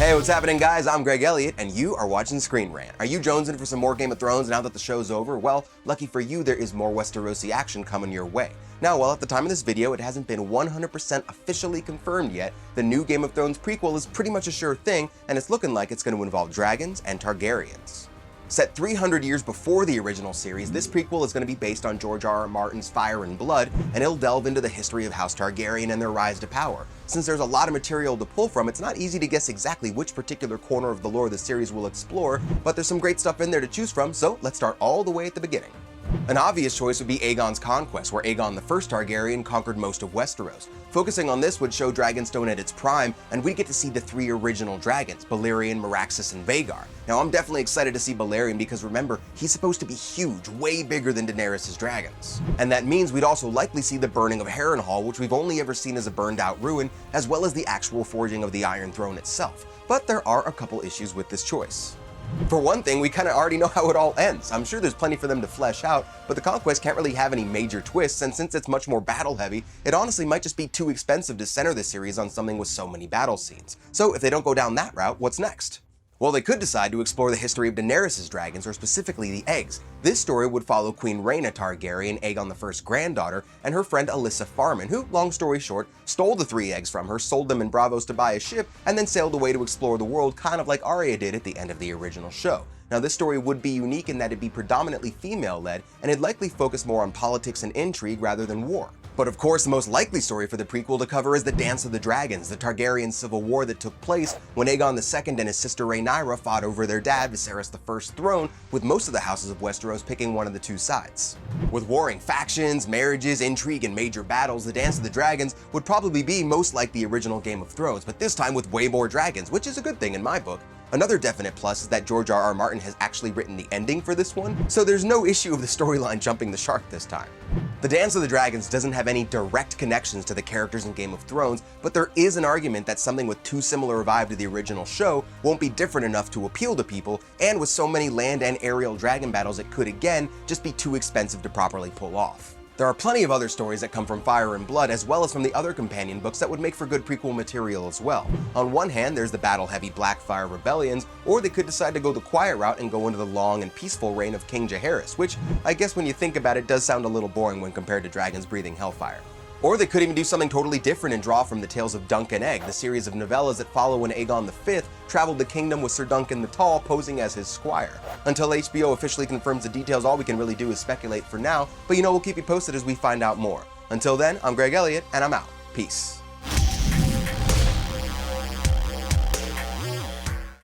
Hey, what's happening, guys? I'm Greg Elliott, and you are watching Screen Rant. Are you jonesing for some more Game of Thrones now that the show's over? Well, lucky for you, there is more Westerosi action coming your way. Now, while at the time of this video, it hasn't been 100% officially confirmed yet, the new Game of Thrones prequel is pretty much a sure thing, and it's looking like it's going to involve dragons and Targaryens. Set 300 years before the original series, this prequel is going to be based on George R.R. Martin's Fire and Blood, and it'll delve into the history of House Targaryen and their rise to power. Since there's a lot of material to pull from, it's not easy to guess exactly which particular corner of the lore the series will explore, but there's some great stuff in there to choose from, so let's start all the way at the beginning. An obvious choice would be Aegon's conquest, where Aegon the First Targaryen conquered most of Westeros. Focusing on this would show Dragonstone at its prime, and we get to see the three original dragons, Balerion, Meraxes, and Vhagar. Now, I'm definitely excited to see Balerion because remember, he's supposed to be huge, way bigger than Daenerys' dragons. And that means we'd also likely see the burning of Harrenhal, which we've only ever seen as a burned out ruin, as well as the actual forging of the Iron Throne itself. But there are a couple issues with this choice. For one thing, we kinda already know how it all ends. I'm sure there's plenty for them to flesh out, but the conquest can't really have any major twists, and since it's much more battle heavy, it honestly might just be too expensive to center the series on something with so many battle scenes. So if they don't go down that route, what's next? Well, they could decide to explore the history of Daenerys' dragons, or specifically the eggs. This story would follow Queen Rhaena Targaryen, Aegon I's granddaughter, and her friend Alyssa Farman, who, long story short, stole the three eggs from her, sold them in Braavos to buy a ship, and then sailed away to explore the world, kind of like Arya did at the end of the original show. Now, this story would be unique in that it'd be predominantly female-led, and it'd likely focus more on politics and intrigue rather than war. But of course, the most likely story for the prequel to cover is the Dance of the Dragons, the Targaryen civil war that took place when Aegon II and his sister Rhaenyra fought over their dad Viserys I's throne, with most of the houses of Westeros picking one of the two sides. With warring factions, marriages, intrigue, and major battles, the Dance of the Dragons would probably be most like the original Game of Thrones, but this time with way more dragons, which is a good thing in my book. Another definite plus is that George R.R. Martin has actually written the ending for this one, so there's no issue of the storyline jumping the shark this time. The Dance of the Dragons doesn't have any direct connections to the characters in Game of Thrones, but there is an argument that something with too similar a vibe to the original show won't be different enough to appeal to people, and with so many land and aerial dragon battles it could again just be too expensive to properly pull off. There are plenty of other stories that come from Fire and Blood, as well as from the other companion books that would make for good prequel material as well. On one hand, there's the battle-heavy Blackfire rebellions, or they could decide to go the quiet route and go into the long and peaceful reign of King Jaehaerys, which I guess when you think about it does sound a little boring when compared to dragons breathing hellfire. Or they could even do something totally different and draw from the Tales of Dunk and Egg, the series of novellas that follow when Aegon V traveled the kingdom with Sir Duncan the Tall posing as his squire. Until HBO officially confirms the details, all we can really do is speculate for now, but we'll keep you posted as we find out more. Until then, I'm Greg Elliott, and I'm out. Peace.